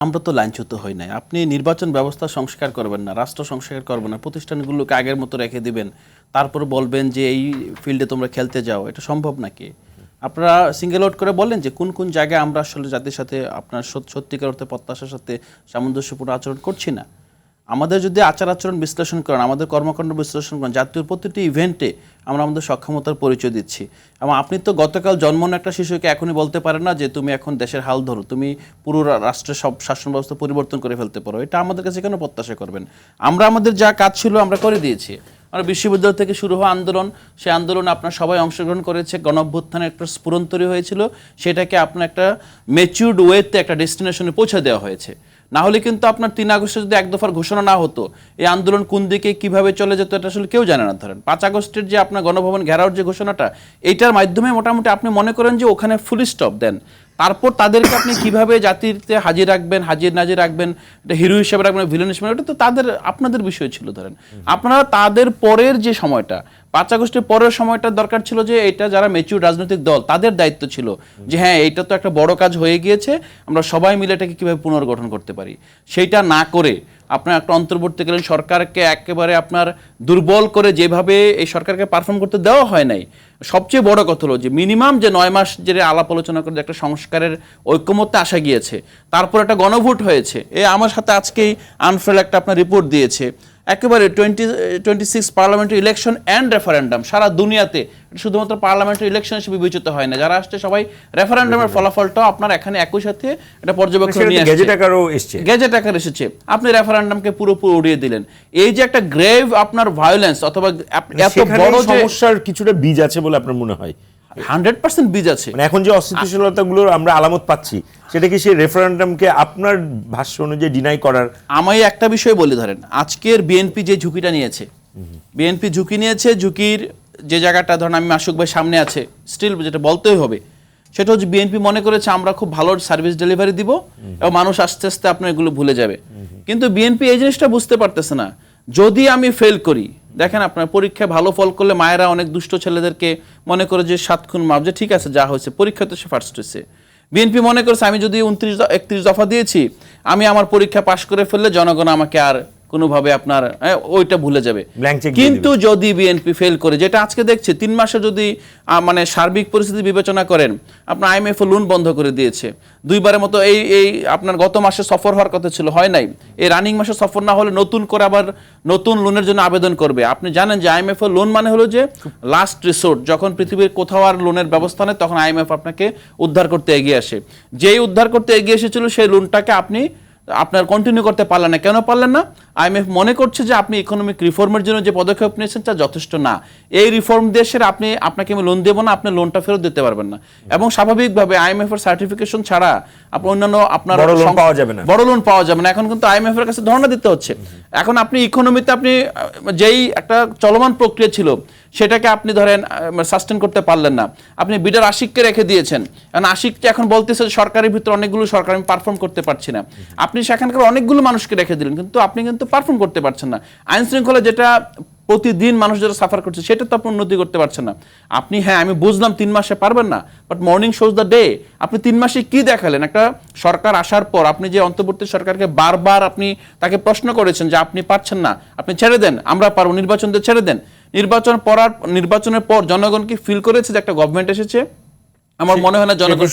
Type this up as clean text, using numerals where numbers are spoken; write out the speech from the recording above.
আমরা তো লাইনচ্যুত হই নাই। আপনি নির্বাচন ব্যবস্থা সংস্কার করবেন না, রাষ্ট্র সংস্কার করবেন না, প্রতিষ্ঠানগুলোকে আগের মতো রেখে দিবেন, তারপর বলবেন যে এই ফিল্ডে তোমরা খেলতে যাও, এটা সম্ভব নাকি? আপনারা সিঙ্গেল আউট করে বলেন যে কোন কোন জায়গায় আমরা আসলে জাতির সাথে আপনার সত্যিকার অর্থে প্রত্যাশার সাথে সামঞ্জস্যপূর্ণ আচরণ করছি না। আমাদের যদি আচার আচরণ বিশ্লেষণ করেন, আমাদের কর্মকাণ্ড বিশ্লেষণ করেন, জাতীয় প্রতিটি ইভেন্টে আমরা আমাদের সক্ষমতার পরিচয় দিচ্ছি। এবং আপনি তো গতকাল জন্মানো একটা শিশুকে এখনই বলতে পারেন না যে তুমি এখন দেশের হাল ধরো, তুমি পুরো রাষ্ট্রের সব শাসন ব্যবস্থা পরিবর্তন করে ফেলতে পারো। এটা আমাদের কাছে কেন প্রত্যাশা করবেন? আমরা আমাদের যা কাজ ছিল আমরা করে দিয়েছি। আমরা বিশ্ববিদ্যালয় থেকে শুরু হওয়া আন্দোলন, সেই আন্দোলনে আপনার সবাই অংশগ্রহণ করেছে, গণঅভ্যুত্থানে একটা স্ফুরণ তৈরি হয়েছিল, সেটাকে আপনার একটা ম্যাচিউরড ওয়েতে একটা ডেস্টিনেশনে পৌঁছে দেওয়া হয়েছে। না হলে কিন্তু আপনার 3 আগস্টে যদি এক দফার ঘোষণা না হতো, এই আন্দোলন কোন দিকে কিভাবে চলে যেত এটা আসলে কেউ জানে না। ধরেন 5 আগস্টের যে আপনার গণভবন ঘেরাওর যে ঘোষণাটা, এইটার মাধ্যমে মোটামুটি আপনি মনে করেন যে ওখানে ফুল স্টপ দেন। তারপর তাদেরকে আপনি কিভাবে জাতিতে হাজির রাখবেন, হাজির নাজির রাখবেন, এটা হিরো হিসেবে রাখবেন, ভিলেন হিসেবে, ওটা তো আপনাদের বিষয় ছিল। ধরেন আপনারা তাদের পরের যে সময়টা, 5 আগস্টের পরের সময়টা দরকার ছিল যে এটা যারা ম্যাচিউর রাজনৈতিক দল তাদের দায়িত্ব ছিল যে হ্যাঁ এইটা তো একটা বড় কাজ হয়ে গিয়েছে, আমরা সবাই মিলে এটাকে কীভাবে পুনর্গঠন করতে পারি। সেইটা না করে আপনার একটা অন্তর্বর্তীকালীন সরকারকে একেবারে আপনার দুর্বল করে যেভাবে এই সরকারকে পারফর্ম করতে দেওয়া হয় নাই। সবচেয়ে বড় কথা হলো যে মিনিমাম যে 9 মাস যে আলাপ আলোচনা করে একটা সংস্কারের ঐক্যমত্যে আসা গিয়েছে, তারপর একটা গণভোট হয়েছে। আমার সাথে আজকেই আনফেল একটা আপনার রিপোর্ট দিয়েছে, একেবারে 26 পার্লামেন্টারি ইলেকশন অ্যান্ড রেফারেন্ডাম সারা দুনিয়াতে শুধুমাত্র পার্লামেন্টারি ইলেকশন হিসেবে বিবেচিত হয় না, যারা আসছে সবাই রেফারেন্ডামের ফলাফলটাও আপনার এখানে একই সাথে এটা পর্যবেক্ষণ নিয়ে আসছে, গেজেট আকারে এসেছে। আপনি রেফারেন্ডামকে পুরোপুরি উড়িয়ে দিলেন। এই যে একটা গ্রেভ আপনার ভায়োলেন্স অথবা এত বড় সমস্যার কিছুটা বীজ আছে বলে আপনার মনে হয়? 100% বীজ আছে। মানে এখন যে অস্থিতিশীলতাগুলোর আমরা আলামত পাচ্ছি, সেটা কি সেই রেফারেন্ডামকে আপনার ভাষ্য অনুযায়ী ডিনাই করার? আমি একটা বিষয় বলি, ধরেন আজকের বিএনপি যে ঝুঁকিটা নিয়েছে, বিএনপি ঝুঁকি নিয়েছে, ঝুঁকির যে জায়গাটা ধরেন আমি মাসুক ভাই সামনে আছে, স্টিল যেটা বলতেই হবে সেটা হচ্ছে বিএনপি মনে করেছে আমরা খুব ভালো সার্ভিস ডেলিভারি দিব এবং মানুষ আস্তে আস্তে আপনার এগুলো ভুলে যাবে। কিন্তু বিএনপি এই জিনিসটা বুঝতে পারতেছে না, যদি আমি ফেল করি, দেখেন আপনার পরীক্ষায় ভালো ফল করলে মায়েরা অনেক দুষ্ট ছেলেদেরকে মনে করে যে 7 খুন মাপ, যে ঠিক আছে যা হয়েছে, পরীক্ষাতে সে ফার্স্ট হয়েছে। বিএনপি মনে করেছে আমি যদি 31 দফা দিয়েছি, আমি আমার পরীক্ষা পাশ করে ফেললে জনগণ আমাকে আর কোনোভাবে আপনার ওইটা ভুলে যাবে। কিন্তু যদি বিএনপি ফেল করে, যেটা আজকে দেখছে 3 মাসে যদি মানে সার্বিক পরিস্থিতি বিবেচনা করেন, আপনার IMF লোন বন্ধ করে দিয়েছে 2বারের মতো। এই আপনার গত মাসে সফর হওয়ার কথা ছিল, হয় নাই। এই রানিং মাসে সফর না হলে নতুন করে আবার নতুন লোনের জন্য আবেদন করবে। আপনি জানেন যে IMF লোন মানে হলো যে লাস্ট রিসোর্ট, যখন পৃথিবীর কোথাও আর লোনের ব্যবস্থা নেই তখন IMF আপনাকে উদ্ধার করতে এগিয়ে আসে। যেই উদ্ধার করতে এগিয়ে এসেছিল সেই লোনটাকে আপনার কন্টিনিউ করতে পারলেন না। কেন পারলেন না? IMF মনে করছে যে আপনি ইকোনমিক রিফর্মের জন্য যে পদক্ষেপ নিয়েছেন তা যথেষ্ট না। এই রিফর্ম দেশের আপনাকে আমি লোন দেবো না, আপনি লোনটা ফেরত দিতে পারবেন না। এবং স্বাভাবিকভাবে IMF এর সার্টিফিকেশন ছাড়া আপনি অন্যান্য আপনার বড় লোন পাওয়া যাবে না। এখন কিন্তু IMF এর কাছে ধর্ণা দিতে হচ্ছে। এখন আপনি ইকোনমিতে আপনি যেই একটা চলমান প্রক্রিয়া ছিল সেটাকে আপনি ধরেন সাস্টেন করতে পারলেন না। আপনি বিডার আশিককে রেখে দিয়েছেন, কারণ আশিককে এখন বলতেছে সরকারের ভিতরে অনেকগুলো সরকার আমি পারফর্ম করতে পারছি না। আপনি সেখানকার অনেকগুলো মানুষকে রেখে দিলেন, কিন্তু আপনি কিন্তু পারফর্ম করতে পারছেন না। আইন শৃঙ্খলা যেটা প্রতিদিন মানুষ যারা সাফার করছে সেটা তো আপনি উন্নতি করতে পারছেন না। আপনি আমি বুঝলাম 3 মাসে পারবেন না, but morning shows the day. আপনি 3 মাসে কি দেখালেন? একটা সরকার আসার পর আপনি যে অন্তর্বর্তী সরকারকে বারবার আপনি তাকে প্রশ্ন করেছেন যে আপনি পারছেন না, আপনি ছেড়ে দেন, আমরা পারবো, নির্বাচন দিয়ে ছেড়ে দেন। নির্বাচনের পর জনগণ কি ফিল করেছে যে একটা গভর্নমেন্ট এসেছে? আমার মনে হয় না জনগণ